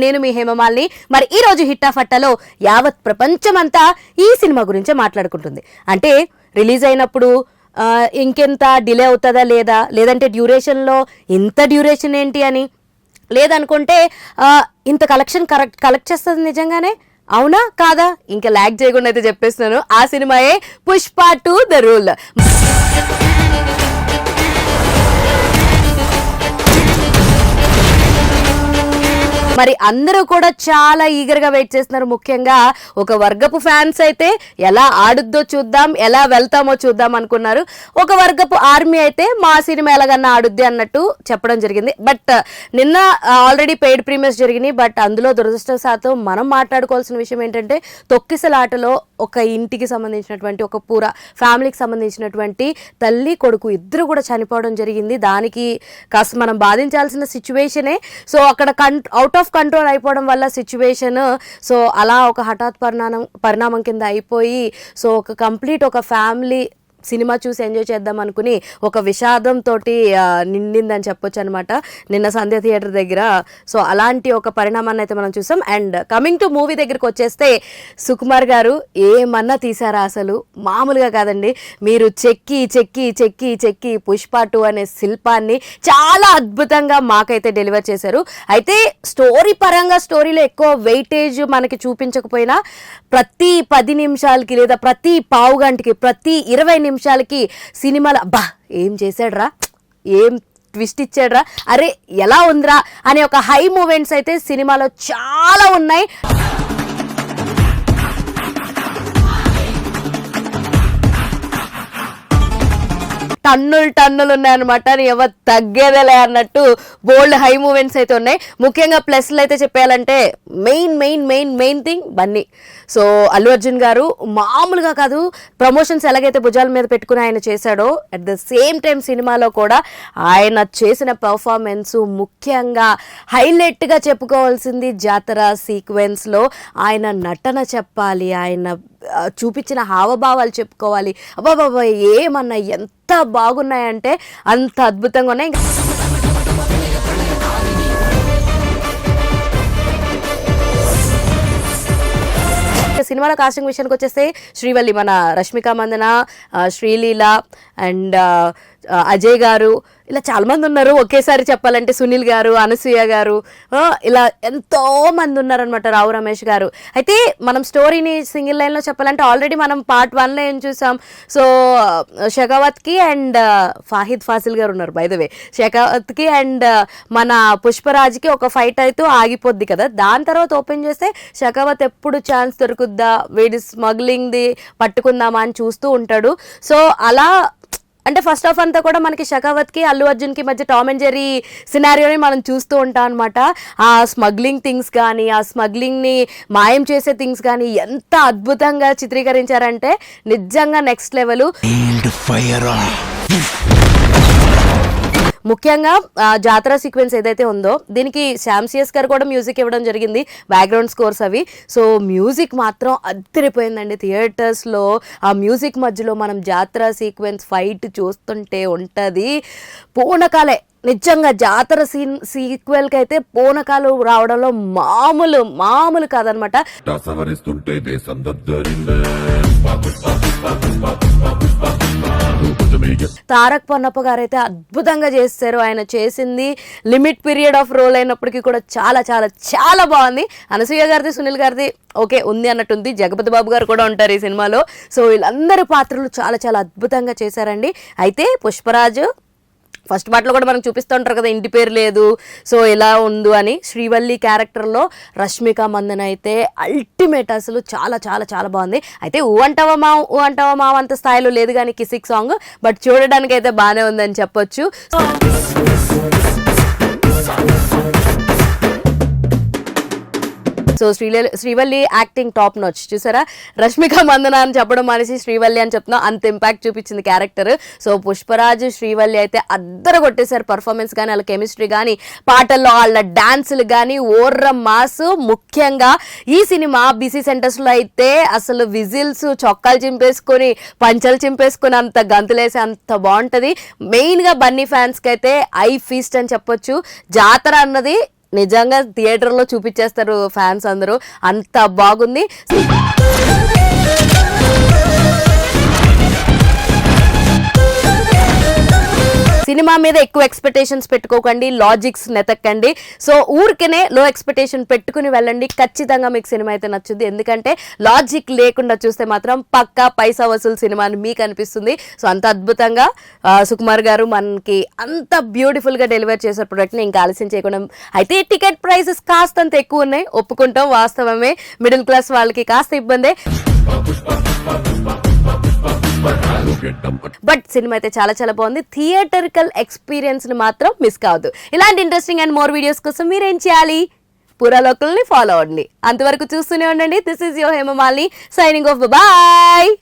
నేను మీ హేమమాలిని. మరి ఈ రోజు హిట్టా ఫట్టాలో యావత్ ప్రపంచమంతా ఈ సినిమా గురించే మాట్లాడుకుంటుంది. అంటే రిలీజ్ అయినప్పుడు ఇంకెంత డిలే అవుతుందా లేదంటే డ్యూరేషన్లో ఇంత డ్యూరేషన్ ఏంటి అని, లేదనుకుంటే ఇంత కలెక్ట్ చేస్తుంది నిజంగానే, అవునా కాదా? ఇంకా ల్యాగ్ చేయకుండా అయితే చెప్పేస్తున్నాను, ఆ సినిమాయే పుష్ప 2 ద రూల్. మరి అందరూ కూడా చాలా ఈగర్గా వెయిట్ చేస్తున్నారు. ముఖ్యంగా ఒక వర్గపు ఫ్యాన్స్ అయితే ఎలా ఆడుద్దో చూద్దాం, ఎలా వెళ్తామో చూద్దాం అనుకున్నారు. ఒక వర్గపు ఆర్మీ అయితే మా సినిమా ఎలాగన్నా ఆడుద్ది అన్నట్టు చెప్పడం జరిగింది. బట్ నిన్న ఆల్రెడీ పెయిడ్ ప్రీమియర్స్ జరిగినాయి. బట్ అందులో దురదృష్టవశాత్తు మనం మాట్లాడుకోవాల్సిన విషయం ఏంటంటే, తొక్కిసలాటలో ఒక ఇంటికి సంబంధించినటువంటి ఒక పూర ఫ్యామిలీకి సంబంధించినటువంటి తల్లి కొడుకు ఇద్దరు కూడా చనిపోవడం జరిగింది. దానికి కాస్త మనం బాధించాల్సిన సిచ్యువేషనే. సో అక్కడ అవుట్ ఆఫ్ కంట్రోల్ అయిపోవడం వల్ల సిచ్యువేషన్, సో అలా ఒక హఠాత్ పరిణామం కింద అయిపోయి, సో ఒక కంప్లీట్ ఒక ఫ్యామిలీ సినిమా చూసి ఎంజాయ్ చేద్దాం అనుకుని ఒక విషాదంతో నిండిందని చెప్పొచ్చు అనమాట నిన్న సంధ్య థియేటర్ దగ్గర. సో అలాంటి ఒక పరిణామాన్ని అయితే మనం చూసాం. అండ్ కమింగ్ టు మూవీ దగ్గరికి వచ్చేస్తే, సుకుమార్ గారు ఏమన్నా తీసారా? అసలు మామూలుగా కాదండి. మీరు చెక్కి చెక్కి చెక్కి చెక్కి పుష్ప 2 అనే శిల్పాన్ని చాలా అద్భుతంగా మాకైతే డెలివర్ చేశారు. అయితే స్టోరీ పరంగా స్టోరీలో ఎక్కువ వెయిటేజ్ మనకి చూపించకపోయినా, ప్రతి 10 నిమిషాలకి లేదా ప్రతి పావు గంటకి ప్రతి 20 నిమిషాలకి సినిమాలో అబ్బా ఏం చేశాడ్రా, ఏం ట్విస్ట్ ఇచ్చాడ్రా, అరే ఎలా ఉందిరా అనే ఒక హై మూమెంట్స్ అయితే సినిమాలో చాలా ఉన్నాయి. టన్నులు ఉన్నాయన్నమాట, ఎవరు తగ్గేదేలే అన్నట్టు బోల్డ్ హై మూమెంట్స్ అయితే ఉన్నాయి. ముఖ్యంగా ప్లస్లు అయితే చెప్పాలంటే main thing Bunny. So Allu Arjun గారు మామూలుగా కాదు, ప్రమోషన్స్ ఎలాగైతే భుజాల మీద పెట్టుకుని ఆయన చేశాడో, అట్ ద సేమ్ టైం సినిమాలో కూడా ఆయన చేసిన పర్ఫార్మెన్స్, ముఖ్యంగా హైలైట్గా చెప్పుకోవాల్సింది జాతర సీక్వెన్స్లో ఆయన నటన చెప్పాలి, ఆయన చూపించిన హావభావాలు చెప్పుకోవాలి. అబ్బాబాబా ఏమన్నా ఎంత బాగున్నాయంటే అంత అద్భుతంగా ఉన్నాయి. సినిమాల కాస్టింగ్ విషయానికి వచ్చేస్తే, శ్రీవల్లి మన రష్మిక మందన, శ్రీలీల అండ్ అజయ్ గారు, ఇలా చాలామంది ఉన్నారు. ఒకేసారి చెప్పాలంటే సునీల్ గారు, అనసూయ గారు, ఇలా ఎంతో మంది ఉన్నారనమాట, రావు రమేష్ గారు. అయితే మనం స్టోరీని సింగిల్ లైన్లో చెప్పాలంటే, ఆల్రెడీ మనం పార్ట్ 1లో ఏం చూసాం. సో షెకావత్కి అండ్ ఫాహిద్ ఫాసిల్ గారు ఉన్నారు. బై ద వే, షెకావత్కి అండ్ మన పుష్పరాజ్కి ఒక ఫైట్ అయితే ఆగిపోద్ది కదా. దాని తర్వాత ఓపెన్ చేస్తే షెకావత్ ఎప్పుడు ఛాన్స్ దొరుకుద్దా, వీడి స్మగ్లింగ్ది పట్టుకుందామా అని చూస్తూ ఉంటాడు. సో అలా అంటే ఫస్ట్ ఆఫ్ అంతా కూడా మనకి షెకావత్కి అల్లు అర్జున్కి మధ్య టామ్ అండ్ జెర్రీ సినారియోని మనం చూస్తూ ఉంటాం అనమాట. ఆ స్మగ్లింగ్ థింగ్స్ కానీ, ఆ స్మగ్లింగ్ని మాయం చేసే థింగ్స్ కానీ ఎంత అద్భుతంగా చిత్రీకరించారంటే నిజంగా నెక్స్ట్ లెవెల్. ముఖ్యంగా జాతర సీక్వెన్స్ ఏదైతే ఉందో, దీనికి శామ్సియస్ గారు కూడా మ్యూజిక్ ఇవ్వడం జరిగింది, బ్యాక్గ్రౌండ్ స్కోర్స్ అవి. సో మ్యూజిక్ మాత్రం అద్దరిపోయిందండి. థియేటర్స్లో ఆ మ్యూజిక్ మధ్యలో మనం జాతర సీక్వెన్స్ ఫైట్ చూస్తుంటే ఉంటుంది పూనకాలే. నిజంగా జాతర సీక్వెల్కి అయితే పూనకాలు రావడంలో మామూలు కాదనమాట. తారక్ పన్నప్ప గారు అయితే అద్భుతంగా చేస్తారు. ఆయన చేసింది లిమిట్ పీరియడ్ ఆఫ్ రోల్ అయినప్పటికీ కూడా చాలా చాలా చాలా బాగుంది. అనసూయ గారిది, సునీల్ గారిది ఓకే ఉంది అన్నట్టుంది. జగపతి బాబు గారు కూడా ఉంటారు ఈ సినిమాలో. సో వీళ్ళందరి పాత్రలు చాలా చాలా అద్భుతంగా చేశారండి. అయితే పుష్పరాజు ఫస్ట్ పార్ట్లో కూడా మనకు చూపిస్తూ ఉంటారు కదా, ఇంటి పేరు లేదు, సో ఎలా ఉండు అని. శ్రీవల్లి క్యారెక్టర్లో రష్మిక మందన అయితే అల్టిమేట్, అసలు చాలా చాలా చాలా బాగుంది. అయితే ఊ అంటావా మా అంత స్థాయిలో లేదు కానీ కిసిక్ సాంగ్, బట్ చూడడానికి అయితే బాగానే ఉందని చెప్పొచ్చు. So Srivalli acting top notch. చూసారా, రష్మిక మందన అని చెప్పడం మానేసి శ్రీవల్లి అని చెప్తున్నా, అంత ఇంపాక్ట్ చూపించింది క్యారెక్టర్. సో పుష్పరాజ్, శ్రీవల్లి అయితే అద్దరు కొట్టేశారు. పర్ఫార్మెన్స్ కానీ, వాళ్ళ కెమిస్ట్రీ కానీ, పాటల్లో వాళ్ళ డాన్సులు కానీ ఓర్ర మాస్. ముఖ్యంగా ఈ సినిమా బీసీ సెంటర్స్లో అయితే అసలు విజిల్స్, చొక్కాలు చింపేసుకొని, పంచలు చింపేసుకొని అంత గంతులేసి అంత బాగుంటుంది. మెయిన్గా బన్నీ ఫ్యాన్స్కి అయితే ఐ ఫీస్ట్ అని చెప్పొచ్చు. జాతర అన్నది నిజంగా థియేటర్లో చూపించేస్తారు ఫ్యాన్స్ అందరూ, అంత బాగుంది. సినిమా మీద ఎక్కువ ఎక్స్పెక్టేషన్స్ పెట్టుకోకండి, లాజిక్స్ నెతక్కండి. సో ఊరికనే లో ఎక్స్పెక్టేషన్ పెట్టుకుని వెళ్ళండి, ఖచ్చితంగా మీకు సినిమా అయితే నచ్చుద్ది. ఎందుకంటే లాజిక్ లేకుండా చూస్తే మాత్రం పక్కా పైసా వసూలు సినిమా అని మీకు అనిపిస్తుంది. సో అంత అద్భుతంగా సుకుమార్ గారు మనకి అంత బ్యూటిఫుల్గా డెలివర్ చేసే ప్రొడక్ట్ని ఇంకా ఆలస్యం చేయకుండా. అయితే టికెట్ ప్రైసెస్ కాస్తంత ఎక్కువ ఉన్నాయి, ఒప్పుకుంటాం, వాస్తవమే. మిడిల్ క్లాస్ వాళ్ళకి కాస్త ఇబ్బందే, బట్ సినిమా అయితే చాలా చాలా బాగుంది. థియేటర్కల్ ఎక్స్పీరియన్స్ ని మాత్రం మిస్ కావద్దు. ఇలాంటి ఇంట్రెస్టింగ్ అండ్ మోర్ వీడియోస్ కోసం మీరేం చేయాలి? పూరా లోకల్ని ఫాలో అవ్వండి. అంతవరకు చూస్తూనే ఉండండి. This is your Hemamalini signing off. Bye.